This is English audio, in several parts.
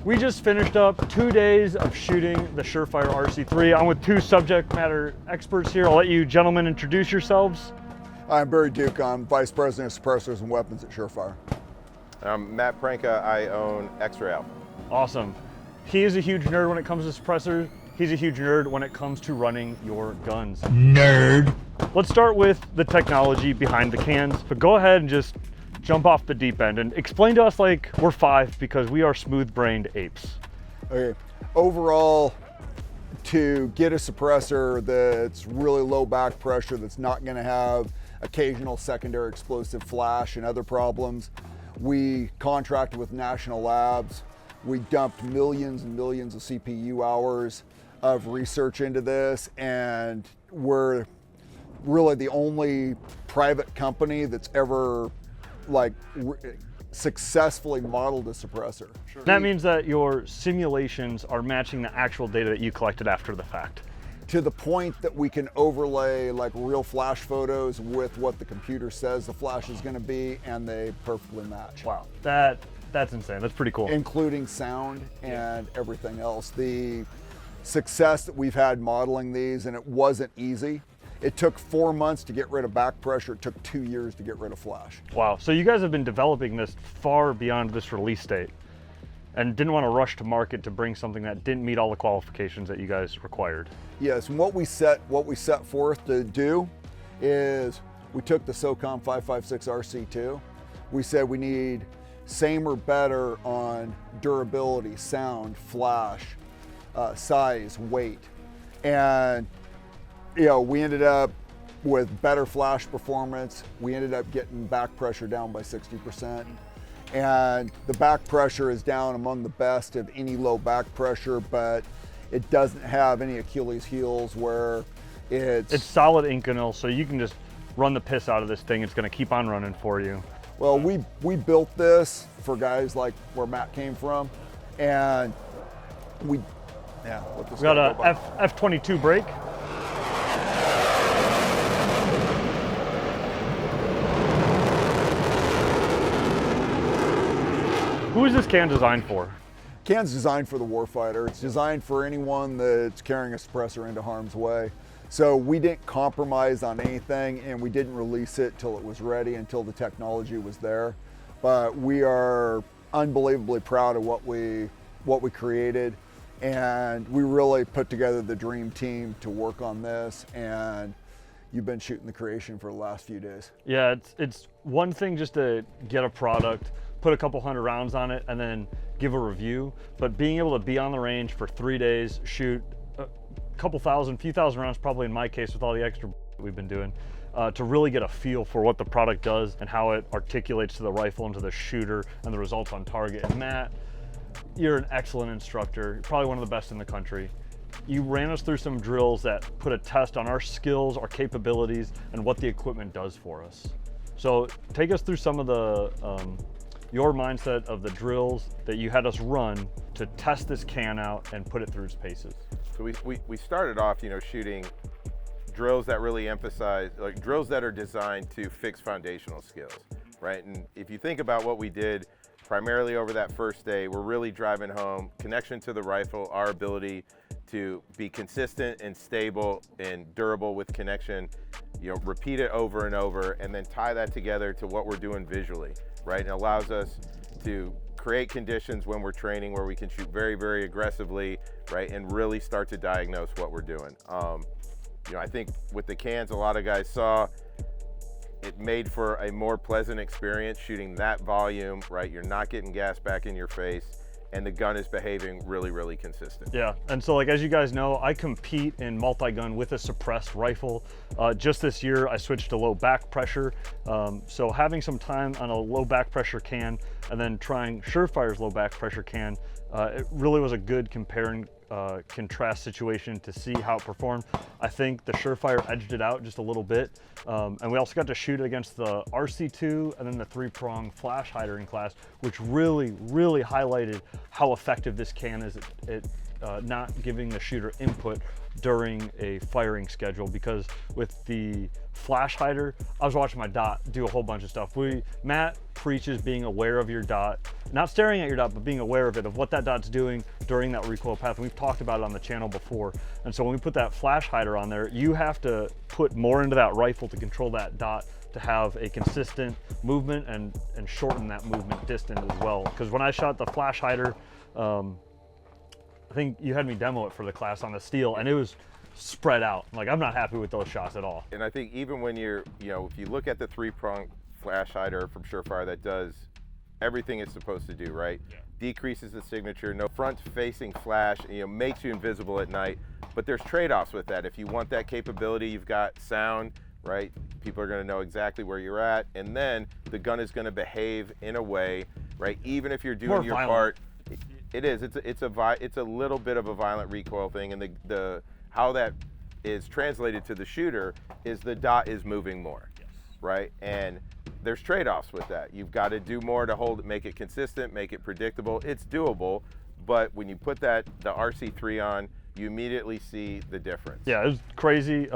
We just finished up 2 days of shooting the Surefire RC3. I'm with two subject matter experts here. I'll let you gentlemen introduce yourselves. I'm Barry Duke. I'm Vice President of Suppressors and Weapons at Surefire. I'm Matt Pranka. I own X-Ray Alpha. Awesome. He is a huge nerd when it comes to suppressors. He's a huge nerd when it comes to running your guns. Nerd. Let's start with the technology behind the cans, but go ahead and just jump off the deep end and explain to us like we're five, because we are smooth-brained apes. Okay. Overall, to get a suppressor that's really low back pressure, that's not going to have occasional secondary explosive flash and other problems, we contracted with national labs. We dumped millions and millions of CPU hours of research into this, and we're really the only private company that's ever successfully modeled a suppressor. Sure. That means that your simulations are matching the actual data that you collected after the fact. To the point that we can overlay like real flash photos with what the computer says the flash is going to be, and they perfectly match. Wow, that's insane. That's pretty cool. Including sound and everything else. The success that we've had modeling these, and it wasn't easy. It took 4 months to get rid of back pressure. It took 2 years to get rid of flash. Wow, so you guys have been developing this far beyond this release date and didn't want to rush to market to bring something that didn't meet all the qualifications that you guys required. Yes, and what we set forth to do is we took the SOCOM 556 RC2. We said we need same or better on durability, sound, flash, size, weight. And we ended up with better flash performance. We ended up getting back pressure down by 60%. And the back pressure is down among the best of any low back pressure, but it doesn't have any Achilles heels where it's solid Inconel, so you can just run the piss out of this thing. It's gonna keep on running for you. Well, we built this for guys like where Matt came from, and we got a F22 Break. Who is this can designed for? Can's designed for the warfighter. It's designed for anyone that's carrying a suppressor into harm's way. So we didn't compromise on anything, and we didn't release it till it was ready, until the technology was there. But we are unbelievably proud of what we created, and we really put together the dream team to work on this. And you've been shooting the creation for the last few days. Yeah, it's one thing just to get a product, put a couple hundred rounds on it, and then give a review. But being able to be on the range for 3 days, shoot a few thousand rounds, probably in my case with all the extra we've been doing, to really get a feel for what the product does and how it articulates to the rifle and to the shooter and the results on target. And Matt, you're an excellent instructor. You're probably one of the best in the country. You ran us through some drills that put a test on our skills, our capabilities, and what the equipment does for us. So take us through some of the your mindset of the drills that you had us run to test this can out and put it through its paces. So we started off, shooting drills that really emphasize, like drills that are designed to fix foundational skills, right? And if you think about what we did primarily over that first day, we're really driving home connection to the rifle, our ability to be consistent and stable and durable with connection, repeat it over and over, and then tie that together to what we're doing visually, right? It allows us to create conditions when we're training where we can shoot very, very aggressively, right? And really start to diagnose what we're doing. I think with the cans, a lot of guys saw it made for a more pleasant experience shooting that volume, right? You're not getting gas back in your face, and the gun is behaving really, really consistent. Yeah, and so as you guys know, I compete in multi-gun with a suppressed rifle. Just this year, I switched to low back pressure. So having some time on a low back pressure can and then trying Surefire's low back pressure can, it really was a good compare and contrast situation to see how it performed. I think the Surefire edged it out just a little bit. And we also got to shoot against the RC2 and then the 3-prong flash hider in class, which really, really highlighted how effective this can is at not giving the shooter input during a firing schedule, because with the flash hider, I was watching my dot do a whole bunch of stuff. Matt preaches being aware of your dot, not staring at your dot, but being aware of it, of what that dot's doing during that recoil path. And we've talked about it on the channel before. And so when we put that flash hider on there, you have to put more into that rifle to control that dot, to have a consistent movement and shorten that movement distance as well. Because when I shot the flash hider, I think you had me demo it for the class on the steel, and it was spread out. Like, I'm not happy with those shots at all. And I think even when you're, if you look at the 3-prong flash hider from Surefire, that does everything it's supposed to do, right? Yeah. Decreases the signature, no front-facing flash, makes you invisible at night. But there's trade-offs with that. If you want that capability, you've got sound, right? People are going to know exactly where you're at, and then the gun is going to behave in a way, right? Even if you're doing your part. It is. It's a little bit of a violent recoil thing, and the how that is translated to the shooter is the dot is moving more, yes, right? And there's trade-offs with that. You've got to do more to make it consistent, make it predictable. It's doable, but when you put the RC3 on, you immediately see the difference. Yeah, it was crazy.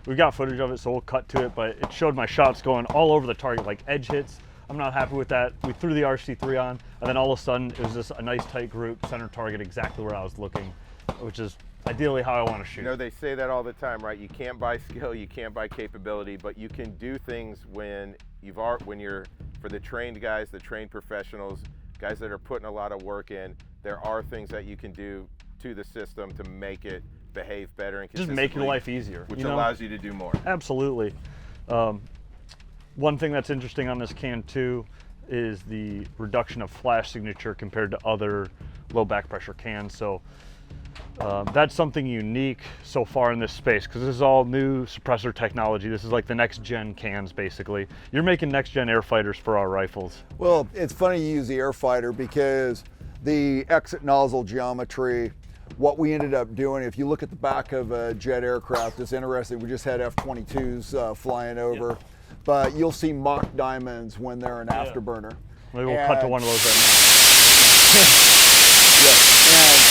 We've got footage of it, so we'll cut to it, but it showed my shots going all over the target, like edge hits. I'm not happy with that. We threw the RC3 on, and then all of a sudden, it was just a nice tight group, center target exactly where I was looking, which is ideally how I want to shoot. They say that all the time, right? You can't buy skill, you can't buy capability, but you can do things when you're, for the trained guys, the trained professionals, guys that are putting a lot of work in, there are things that you can do to the system to make it behave better and just make your life easier, which allows you to do more. Absolutely. One thing that's interesting on this can too is the reduction of flash signature compared to other low back pressure cans. So that's something unique so far in this space, because this is all new suppressor technology. This is like the next gen cans, basically. You're making next gen air fighters for our rifles. Well, it's funny you use the air fighter, because the exit nozzle geometry, what we ended up doing, if you look at the back of a jet aircraft, it's interesting. We just had F22s flying over. Yeah. But you'll see mock diamonds when they're an afterburner. Maybe we'll cut to one of those right now. Yeah.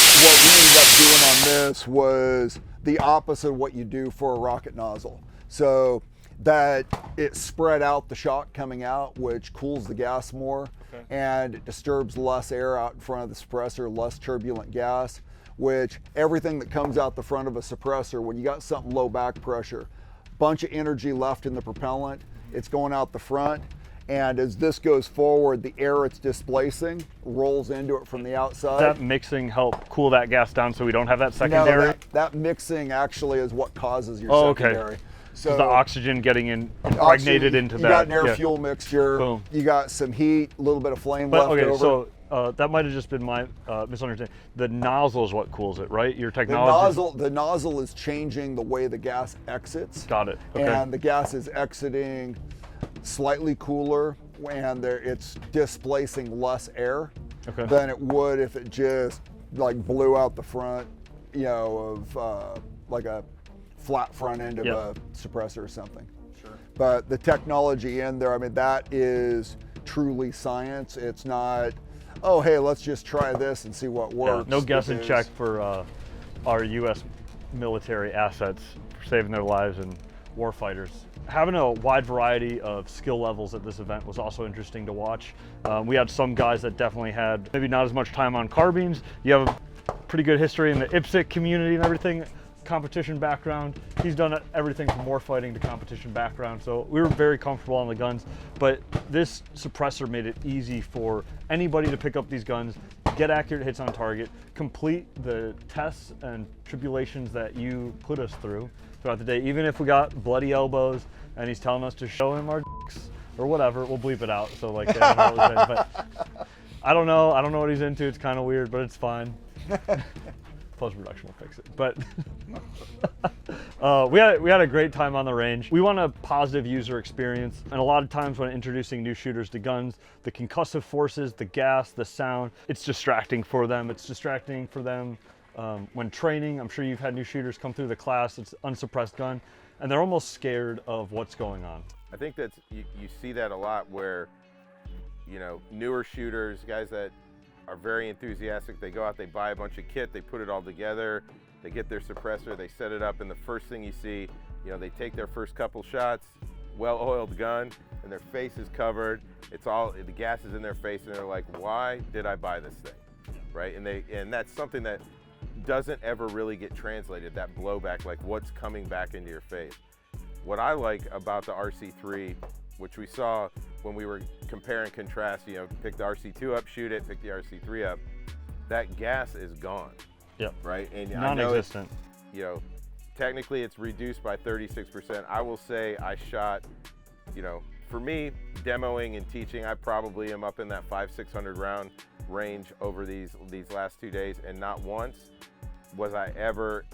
And what we ended up doing on this was the opposite of what you do for a rocket nozzle. So that it spread out the shock coming out, which cools the gas more, and it disturbs less air out in front of the suppressor, less turbulent gas, which everything that comes out the front of a suppressor, when you got something low back pressure, bunch of energy left in the propellant, it's going out the front, and as this goes forward, the air it's displacing rolls into it from the outside. Does that mixing help cool that gas down so we don't have that secondary? No, that mixing actually is what causes your secondary. Okay. So the oxygen getting impregnated into that. You got an air fuel mixture. Boom. You got some heat, a little bit of flame left over. Okay, so that might have just been my misunderstanding. The nozzle is what cools it, right? Your technology. The nozzle is changing the way the gas exits. Got it. Okay. And the gas is exiting slightly cooler, and it's displacing less air than it would if it just like blew out the front, of like a flat front end of a suppressor or something. Sure. But the technology in there, I mean, that is truly science. It's not, oh, hey, let's just try this and see what works. No guess and check for our U.S. military assets, for saving their lives and war fighters. Having a wide variety of skill levels at this event was also interesting to watch. We had some guys that definitely had maybe not as much time on carbines. You have a pretty good history in the IPSC community and everything, competition background. He's done everything from war fighting to competition background, so we were very comfortable on the guns. But this suppressor made it easy for anybody to pick up these guns, get accurate hits on target, complete the tests and tribulations that you put us through throughout the day. Even if we got bloody elbows and he's telling us to show him our dicks or whatever, we'll bleep it out. So like, but I don't know what he's into. It's kind of weird, but it's fine. Post-production will fix it. But we had a great time on the range. We want a positive user experience, and a lot of times when introducing new shooters to guns, the concussive forces, the gas, the sound, it's distracting for them. It's distracting for them when training. I'm sure you've had new shooters come through the class, it's unsuppressed gun, and they're almost scared of what's going on. I think that you see that a lot where, newer shooters, guys that are very enthusiastic. They go out, they buy a bunch of kit, they put it all together, they get their suppressor, they set it up, and the first thing you see, you know, they take their first couple shots, well-oiled gun, and their face is covered. It's all, the gas is in their face, and they're like, why did I buy this thing, right? And that's something that doesn't ever really get translated, that blowback, like what's coming back into your face. What I like about the RC3, which we saw when we were compare and contrast, you know, pick the RC2 up, shoot it, pick the RC3 up, that gas is gone. Yep. Right? And non-existent. You know, technically it's reduced by 36%. I will say I shot, you know, for me, demoing and teaching, I probably am up in that 500-600 round range over these last 2 days, and not once was I ever,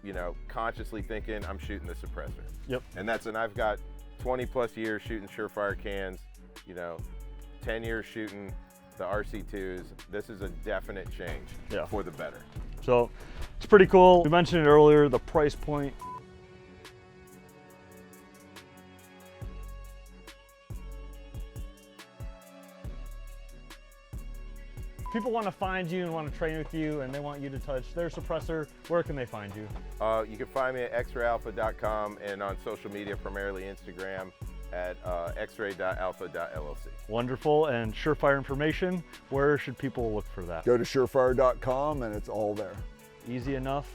you know, consciously thinking I'm shooting the suppressor. Yep. And I've got 20 plus years shooting Surefire cans, you know, 10 years shooting the RC2s. This is a definite change for the better. So it's pretty cool. We mentioned it earlier, the price point. People want to find you and want to train with you, and they want you to touch their suppressor. Where can they find you? You can find me at xrayalpha.com and on social media, primarily Instagram, at xray.alpha.llc. Wonderful. And Surefire information, where should people look for that? Go to surefire.com and it's all there. Easy enough.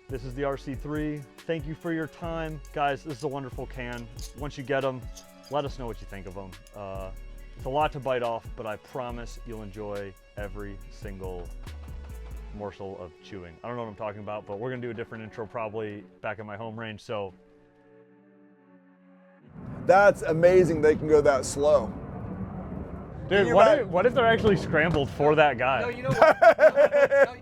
This is the RC3. Thank you for your time. Guys, this is a wonderful can. Once you get them, let us know what you think of them. It's a lot to bite off, but I promise you'll enjoy every single morsel of chewing. I don't know what I'm talking about, but we're gonna do a different intro probably back at my home range, so. That's amazing they can go that slow. Dude, what if they're actually scrambled for that guy? No, you know what?